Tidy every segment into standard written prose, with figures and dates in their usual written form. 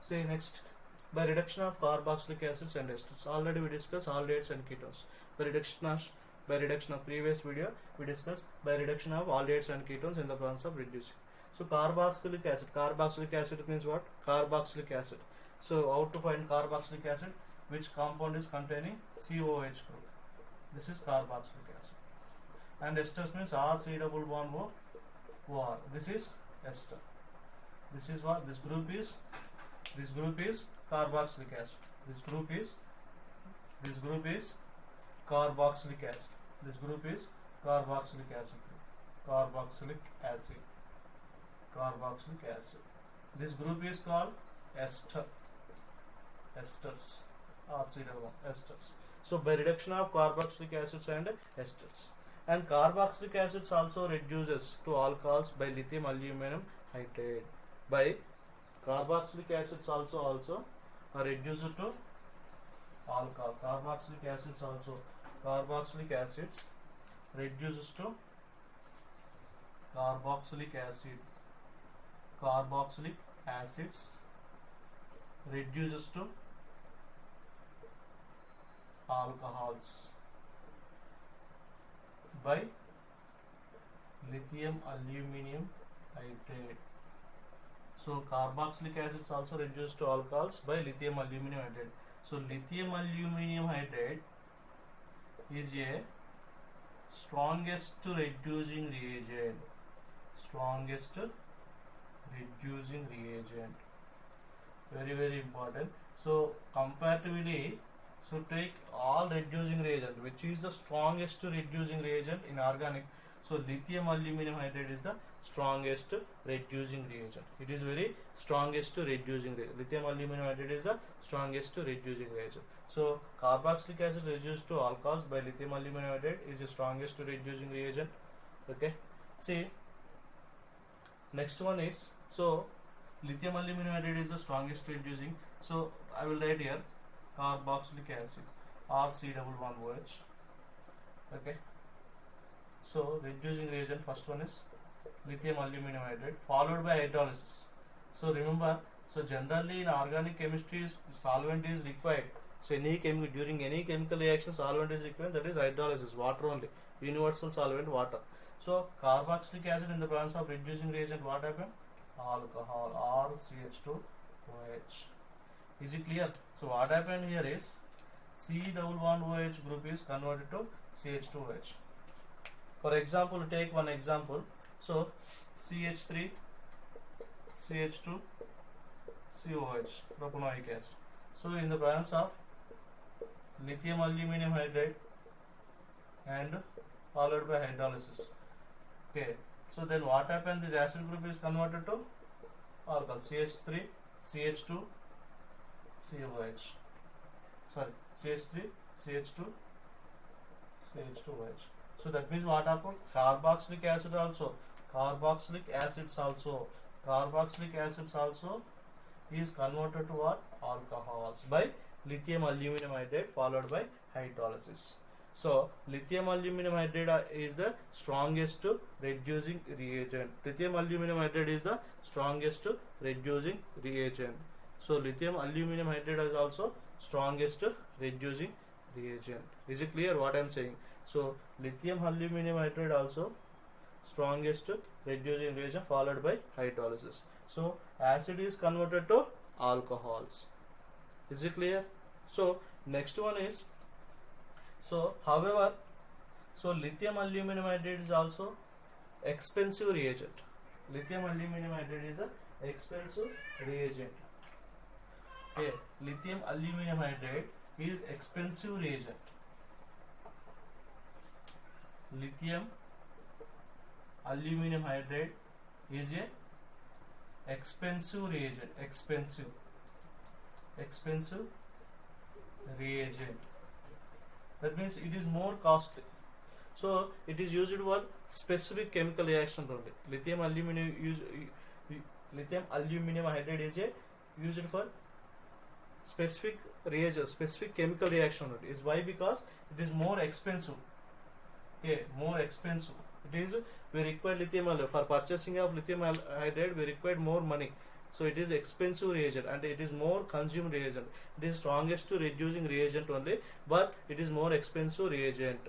Say next, by reduction of carboxylic acids and esters. Already we discussed aldehydes and ketones. By reduction of previous video, we discussed by reduction of aldehydes and ketones in the process of reducing. So carboxylic acid. Carboxylic acid means what? Carboxylic acid. So how to find carboxylic acid? Which compound is containing COH group? This is carboxylic acid. And esters means RC double bond OR. This is ester. This is what this group is. This group is carboxylic acid. This group is carboxylic acid. This group is carboxylic acid. Carboxylic acid. Carboxylic acid. This group is called ester. Esters. Esters. So by reduction of carboxylic acids and esters. And carboxylic acids also reduces to alcohols by lithium aluminum hydride. By carboxylic acids also are reduced to alcohol. Carboxylic acids reduces to carboxylic acids reduces to alcohols by lithium aluminum hydride. So carboxylic acids also reduce to alcohols by lithium aluminum hydride. So lithium aluminum hydride is a strongest reducing reagent. Strongest reducing reagent. Very, very important. So comparatively, so take all reducing reagent, which is the strongest reducing reagent in organic. So lithium aluminum hydride is the strongest reducing reagent. It is very strongest reducing reagent. Lithium aluminum hydride is the strongest reducing reagent. So carboxylic acid reduced to alcohols by lithium aluminum hydride is the strongest reducing reagent. Okay. See, next one is, so lithium aluminum hydride is the strongest reducing. So I will write here carboxylic acid RC double bond OH. Okay. So reducing reagent, first one is lithium aluminum hydride followed by hydrolysis. So remember, so generally in organic chemistry solvent is required. So during any chemical reaction solvent is required, that is hydrolysis, water only, universal solvent water. So carboxylic acid in the presence of reducing reagent, what happened? Alcohol RCH2OH. Is it clear? So what happened here is C double bond OH group is converted to CH2OH. For example, take one example. So CH3 CH2 COH, propanoic acid. So in the presence of lithium aluminum hydride and followed by hydrolysis. Okay. So then what happened? This acid group is converted to alcohol CH3 CH2 COH. Sorry, CH3 CH2 CH2OH. So that means what happened? Carboxylic acids also is converted to what? Alcohols by lithium aluminum hydride followed by hydrolysis. So lithium aluminum hydride is the strongest reducing reagent. Lithium aluminum hydride is the strongest reducing reagent. So lithium aluminum hydride is also strongest reducing reagent. Is it clear what I am saying? So lithium aluminum hydride also strongest reducing reagent followed by hydrolysis. So acid is converted to alcohols. Is it clear? So next one is, so however, so lithium aluminum hydride is also expensive reagent. Lithium aluminum hydride is a expensive reagent. Okay, lithium aluminum hydride is expensive reagent. Lithium aluminum hydride is a expensive reagent. Expensive reagent. That means it is more costly. So it is used for specific chemical reaction only. Lithium aluminum hydride is used for specific reagent, specific chemical reaction only. Is why? Because it is more expensive. Okay, more expensive. It is, we require lithium for purchasing of lithium hydride, we require more money. So it is expensive reagent and it is more consumed reagent. It is strongest to reducing reagent only, but it is more expensive reagent.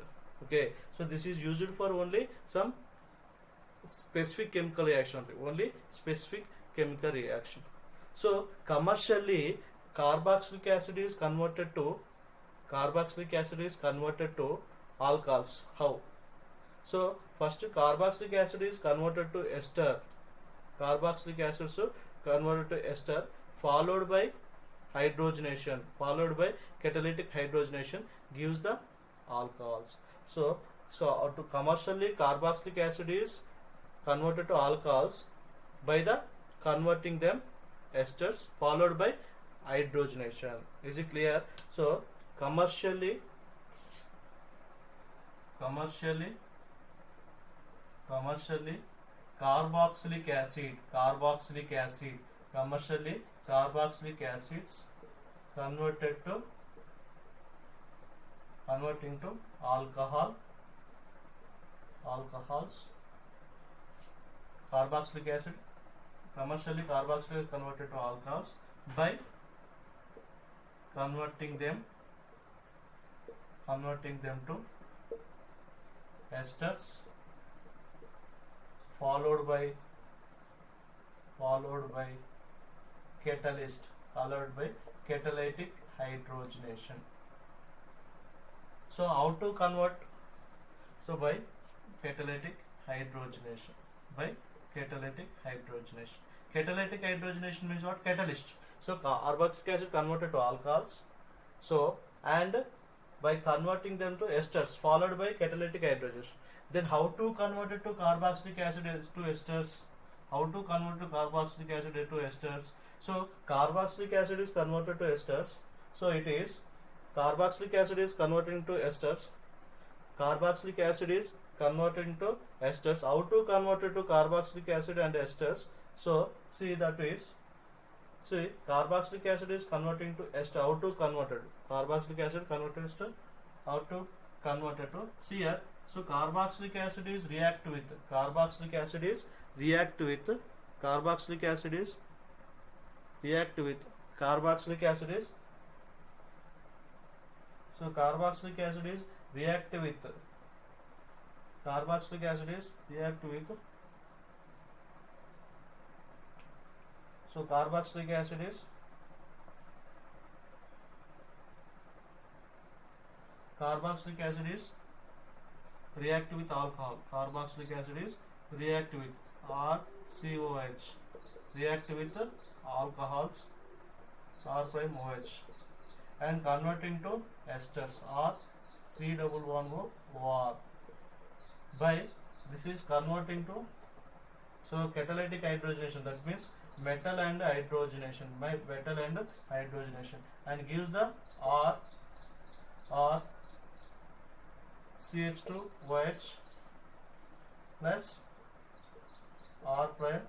Okay, so this is used for only some specific chemical reaction, only specific chemical reaction. So commercially carboxylic acid is converted to alcohols. How? So first carboxylic acid is converted to ester. Carboxylic acid is converted to ester, followed by hydrogenation, followed by catalytic hydrogenation gives the alcohols. So to commercially carboxylic acid is converted to alcohols by the converting them esters followed by hydrogenation. Is it clear? So commercially carboxylic acid, commercially carboxylic acids converting to alcohols. Carboxylic acid, commercially carboxylic is converted to alcohols by converting them to esters followed by catalytic hydrogenation. So how to convert? So by catalytic hydrogenation. Catalytic hydrogenation means what? Catalyst. So carboxylic acid converted to alcohols. So and by converting them to esters followed by catalytic hydrogenation. Then how to convert it to carboxylic acid to esters? So carboxylic acid is converted to esters. So it is carboxylic acid is converted to esters. Carboxylic acid is converted to esters. How to convert it to carboxylic acid and esters? So carboxylic acid is converting to ester. How to convert it? Carboxylic acid converted to ester. How to convert it to? See here. So carboxylic acid is react with carboxylic acid is carboxylic acid is so carboxylic acid is react with so carboxylic acid is react with alcohol. Carboxylic acid is react with RCOH, react with alcohols R prime OH and converting to esters or C11O by this is converting to so catalytic hydrogenation, that means metal and hydrogenation and gives the R CH2OH plus R prime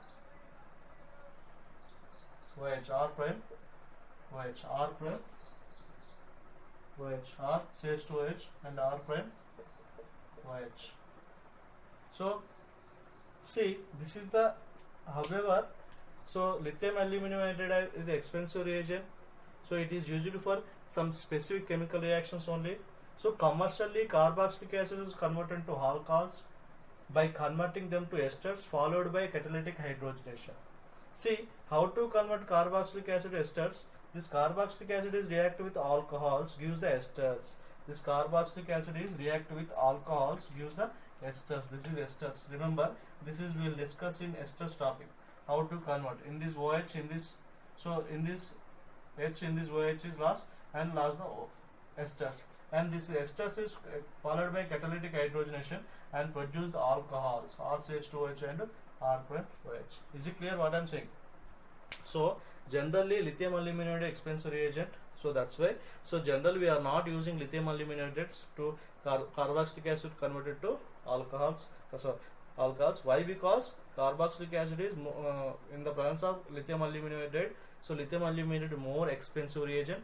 OH, R CH2OH and R prime OH. So see, this is the however, so lithium aluminum hydride is an expensive reagent, so it is used for some specific chemical reactions only. So commercially carboxylic acid is converted to alcohols by converting them to esters followed by catalytic hydrogenation. See how to convert carboxylic acid to esters. This carboxylic acid is react with alcohols gives the esters. This carboxylic acid is react with alcohols gives the esters. This is esters. Remember, this is we will discuss in esters topic. How to convert in this OH in this, so in this H in this OH is lost and lost the esters, and this esters is followed by catalytic hydrogenation and produce the alcohols RCH2OH and R prime OH. Is it clear what I am saying? So generally lithium aluminum expensive reagent, so that's why. So generally we are not using lithium aluminum to carboxylic acid converted to alcohols. Why? Because carboxylic acid is in the presence of lithium aluminum hydride. So lithium aluminum is more expensive reagent.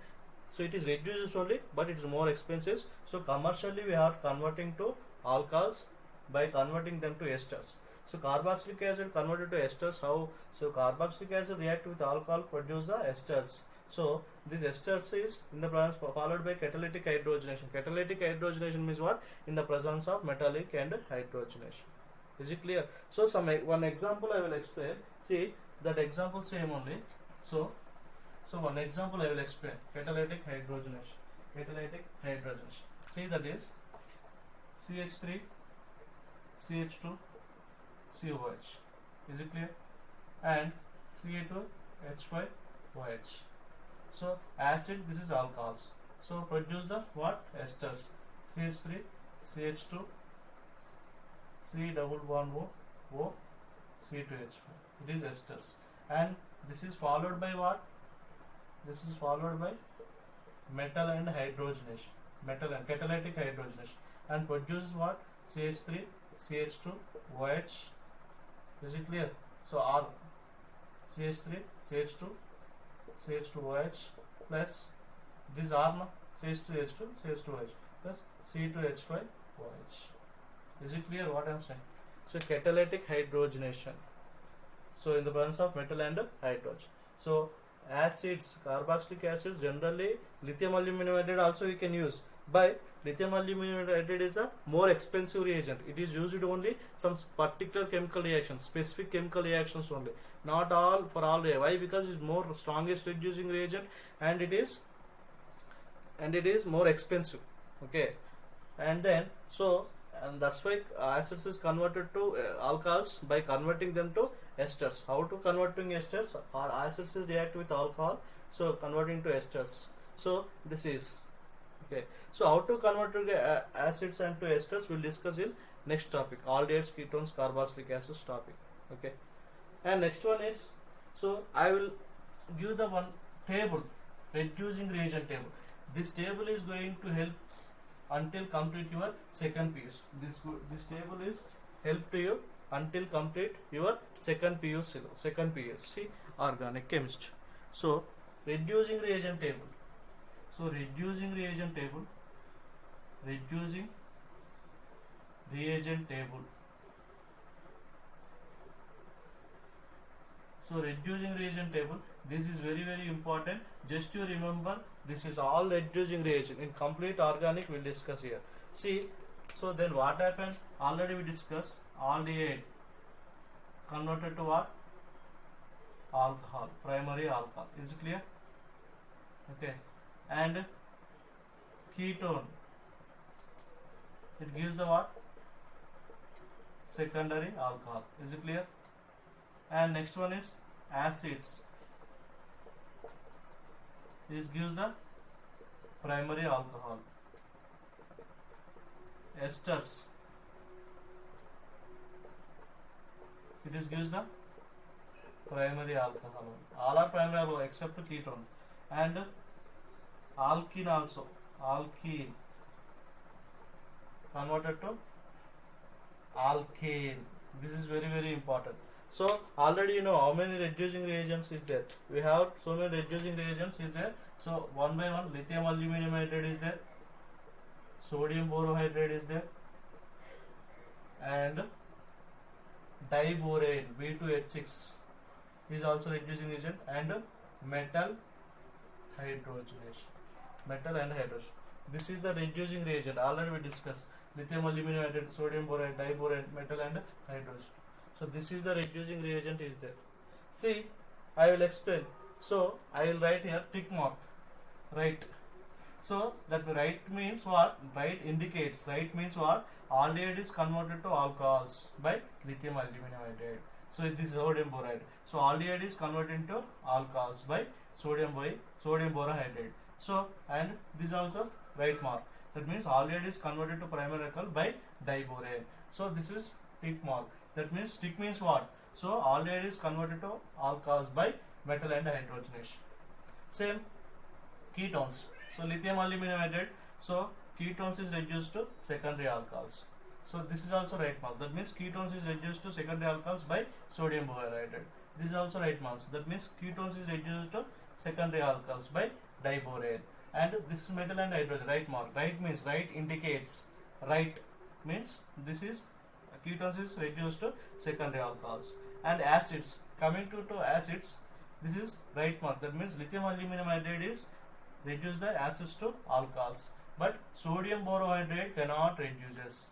So it is reduced only, but it is more expensive. So commercially we are converting to alcohols by converting them to esters. So carboxylic acid converted to esters. How? So carboxylic acid react with alcohol, produce the esters. So this esters is in the presence followed by catalytic hydrogenation. Catalytic hydrogenation means what? In the presence of metallic and hydrogenation. Is it clear? So one example I will explain. See that example same only. So one example I will explain. Catalytic hydrogenation. Catalytic hydrogenation. See that is CH3, CH2, COH. Is it clear? And Ca2H5OH. So acid, this is alcohols. So produce the what? Esters. CH3, CH2, C double bond O, C2H5. It is esters. And this is followed by what? This is followed by metal and hydrogenation. Metal and catalytic hydrogenation. And produce what? CH3, CH2, OH. Is it clear? So R, CH3, CH2, CH2OH plus this R, no? CH3H2, CH2OH plus C2H5OH. Is it clear what I am saying? So catalytic hydrogenation. So in the presence of metal and hydrogen. So acids, carboxylic acids, generally lithium aluminum hydride also we can use. But lithium aluminum hydride is a more expensive reagent. It is used only some particular chemical reactions, specific chemical reactions only. Not all for all. Why? Because it is more strongest reducing reagent and it is more expensive. Okay, and then and that's why acids is converted to alcohols by converting them to esters. How to converting esters? Or acids react with alcohol, so converting to esters. So this is okay. So how to convert to acids and to esters we'll discuss in next topic. Aldehydes, ketones, carboxylic acids topic. Okay. And next one is, so I will give the one table, reducing reagent table. This table is going to help until complete your second PUC. This table is help to you until complete your second PUC organic chemistry. So reducing reagent table. So reducing reagent table. So reducing reagent table, this is very important. Just to remember, this is all reducing reagent. In complete organic we'll discuss here. See, so then what happened? Already we discussed aldehyde converted to what? Alcohol, primary alcohol. Is it clear? Okay. And ketone, it gives the what? Secondary alcohol. Is it clear? And next one is acids. This gives the primary alcohol. Esters, it is gives the primary alcohol. All are primary alcohol except ketone. And alkene also. Alkene converted to alkane. This is very important. So already you know how many reducing reagents is there. We have so many reducing reagents is there. So one by one, lithium aluminum hydride is there, sodium borohydride is there, and diborane B2H6 is also reducing reagent, and metal hydrogenation. Metal and hydrogen. This is the reducing reagent. Already we discussed lithium aluminum hydride, sodium borate, diborane, metal and hydrogen. So this is the reducing reagent is there. See, I will explain. So I will write here tick mark. Right. So that right means what? Right indicates. Right means what? Aldehyde is converted to alcohols by lithium aluminum hydride. So this is sodium boride. So aldehyde is converted into alcohols by sodium borohydride. So and this also right mark. That means aldehyde is converted to primary alcohol by diborane. So this is tick mark. That means tick means what? So aldehyde is converted to alcohols by metal and hydrogenation. Same ketones. So lithium aluminum hydride. So ketones is reduced to secondary alcohols. So this is also right mark. That means ketones is reduced to secondary alcohols by sodium borohydride. This is also right mark. That means ketones is reduced to secondary alcohols by diborane. And this is metal and hydrogen. Right mark. Right means right indicates. Right means this is Ketones is reduced to secondary alcohols. And acids, coming to acids, this is right mark. That means lithium aluminum hydride is reduce the acids to alcohols, but sodium borohydride cannot reduces.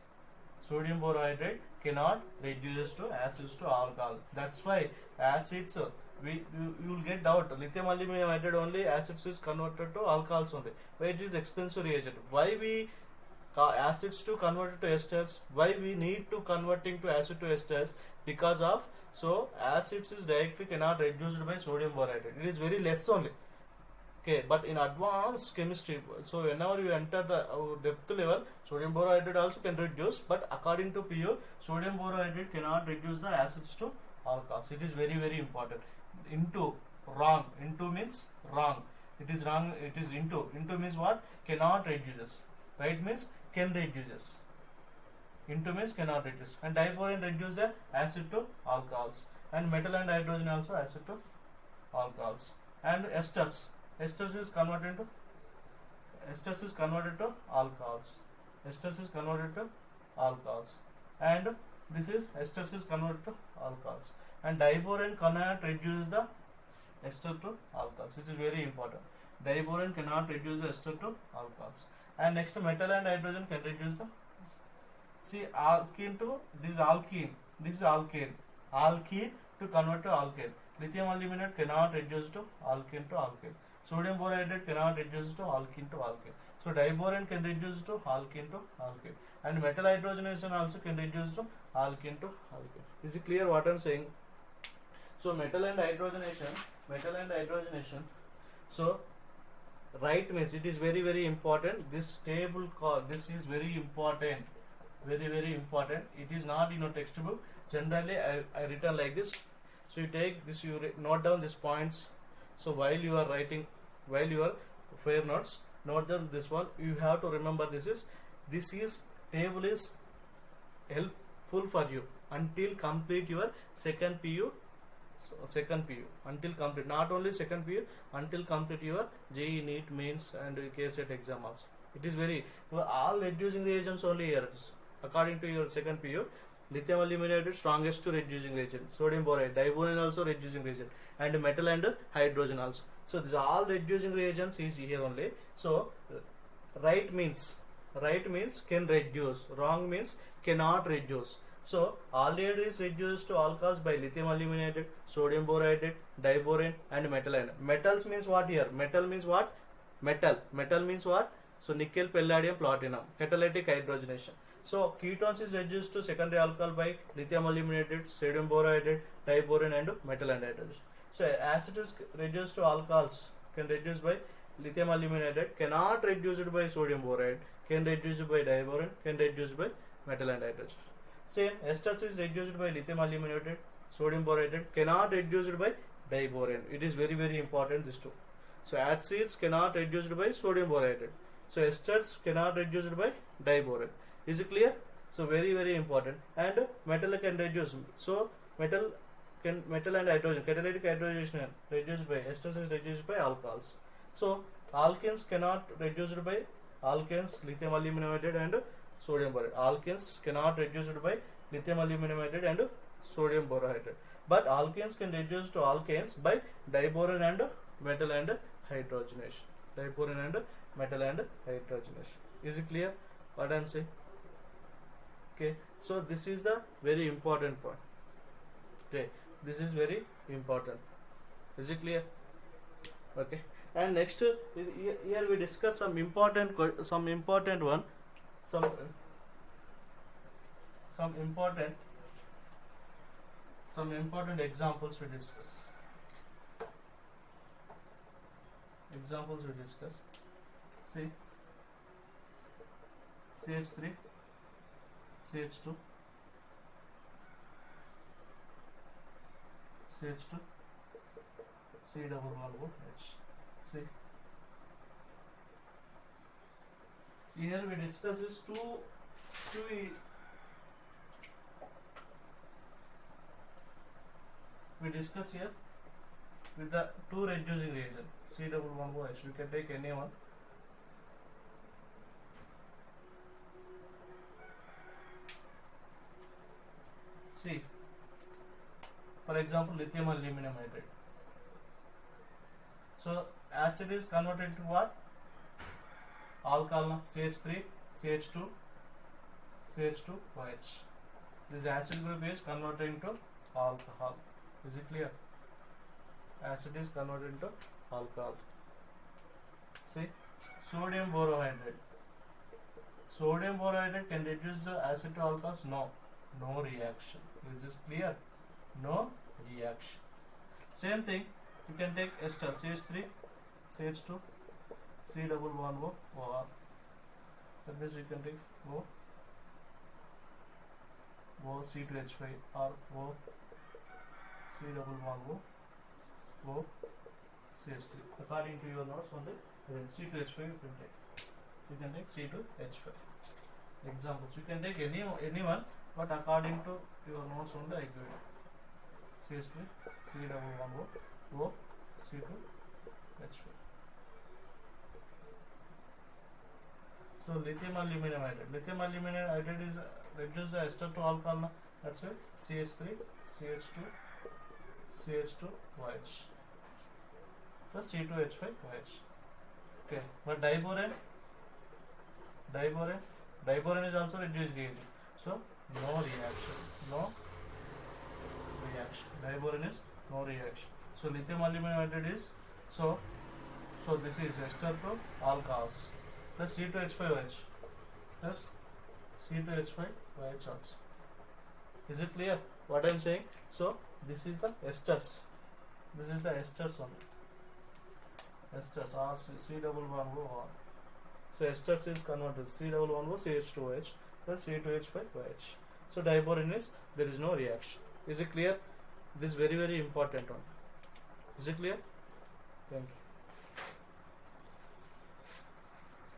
Sodium borohydride cannot reduce to acids to alcohol. That's why acids, you will get doubt. Lithium aluminum hydride only acids is converted to alcohols only. Why it is expensive reagent? Why we acids to convert to esters? Why we need to converting to acid to esters? Because of acids is directly cannot reduced by sodium borohydride. It is very less only. Okay, but in advanced chemistry, so whenever you enter the depth level, sodium borohydride also can reduce, but according to PU, sodium borohydride cannot reduce the acids to alcohols. It is very, very important. Into, wrong. Into means wrong. It is wrong. It is into. Into means what? Cannot reduces. Right means can reduces. Into means cannot reduce. And diborane reduce the acid to alcohols. And metal and hydrogen also acid to alcohols. And esters. Esters is converted to alcohols. Esters is converted to alcohols. And this is esters is converted to alcohols. And diborane cannot reduce the ester to alcohols. It is very important. Diborane cannot reduce the ester to alcohols. And next, metal and hydrogen can reduce the. See, alkene to this alkene. This is alkane. Alkene to convert to alkane. Lithium aluminate cannot reduce to alkene to alkane. Sodium borohydride cannot reduce to alkene to alkane. So diborane can reduce to alkene to alkane. And metal hydrogenation also can reduce to alkene to alkane. Is it clear what I am saying? So metal and hydrogenation. So right means it is very, very important. This table this is very important. Very, very important. It is not in a textbook. Generally I written like this. So you take this, you note down these points. So while you are writing, while you are fair notes, note down this one. You have to remember this is table is helpful for you until complete your second PU. Until complete, not only second PU, until complete your JEE NEET mains and KSET exam also. It is very all reducing reagents only here. According to your second PU, lithium aluminate strongest to reducing reagent, sodium borate, diborane also reducing reagent, and metal and hydrogen also. So these all reducing reagents is here only. So right means can reduce, wrong means cannot reduce. So already is reduced to alcohols by lithium aluminate, sodium borate, diborane, and metal. And metals means what here? Metal means what? Metal means what? So nickel, palladium, platinum, catalytic hydrogenation. So ketones is reduced to secondary alcohol by lithium aluminate, sodium borate, diborane, and metal and hydrogen. So acid is reduced to alcohols, can reduce by lithium aluminate, cannot reduce it by sodium borate, can reduce it by diborane, can reduce by metal and hydrogen. Same esters is reduced by lithium aluminate, sodium borate, cannot reduce it by diborane. It is very, very important, this two. So acids cannot reduce it by sodium borate. So esters cannot reduce it by diborane. Is it clear? So very, very important. And metal can reduce. So metal and hydrogen, catalytic hydrogenation reduced by esters is reduced by alcohols. So alkenes cannot reduce it by alkenes, lithium aluminate, and sodium borate. Alkenes cannot reduce it by lithium aluminate and sodium borate. But alkenes can reduce to alkanes by diborane and metal and hydrogenation. Diborane and metal and hydrogenation. Is it clear what I am saying? Okay, so this is the very important point. Okay, this is very important. Is it clear? Okay, and next here we discuss some important examples we discuss. See, CH3, CH2, CH2, C=H. See, here we discuss is two we discuss here with the two reducing reagent C=H. We can take any one. See, for example, lithium aluminum hydride. So acid is converted to what? Alcohol, CH3, CH2, CH2OH. This acid group is converted into alcohol. Is it clear? Acid is converted into alcohol. See, sodium borohydride. Sodium borohydride can reduce the acid to alcohols? No. No reaction. Is this clear? No reaction. Same thing, you can take ester, CH3, CH2, C double bond O, OR. That means you can take O, C2H5 or O, C double bond O, CH3. According to your notes only, C2H5 you can take. You can take C2H5. Examples, you can take anyone, but according to your notes only I give it. CH3, C double bond O, C2H5. So lithium aluminum hydride. Lithium aluminum hydride is reduce the ester to alcohol. That's it. CH3, CH2, CH2OH plus C2H5OH. Okay, but diborane is also reduced reagent. So no reaction. Diborane is no reaction. So lithium aluminum hydride is so this is ester to alcohols plus C2H5OH plus C2H5OH also. Is it clear what I am saying? So this is the esters. This is the esters only. Esters or C double bond O. So esters is converted C double bond O CH2OH plus C2H5OH. So diborane is there is no reaction. Is it clear? This is very important one. Is it clear? Thank you.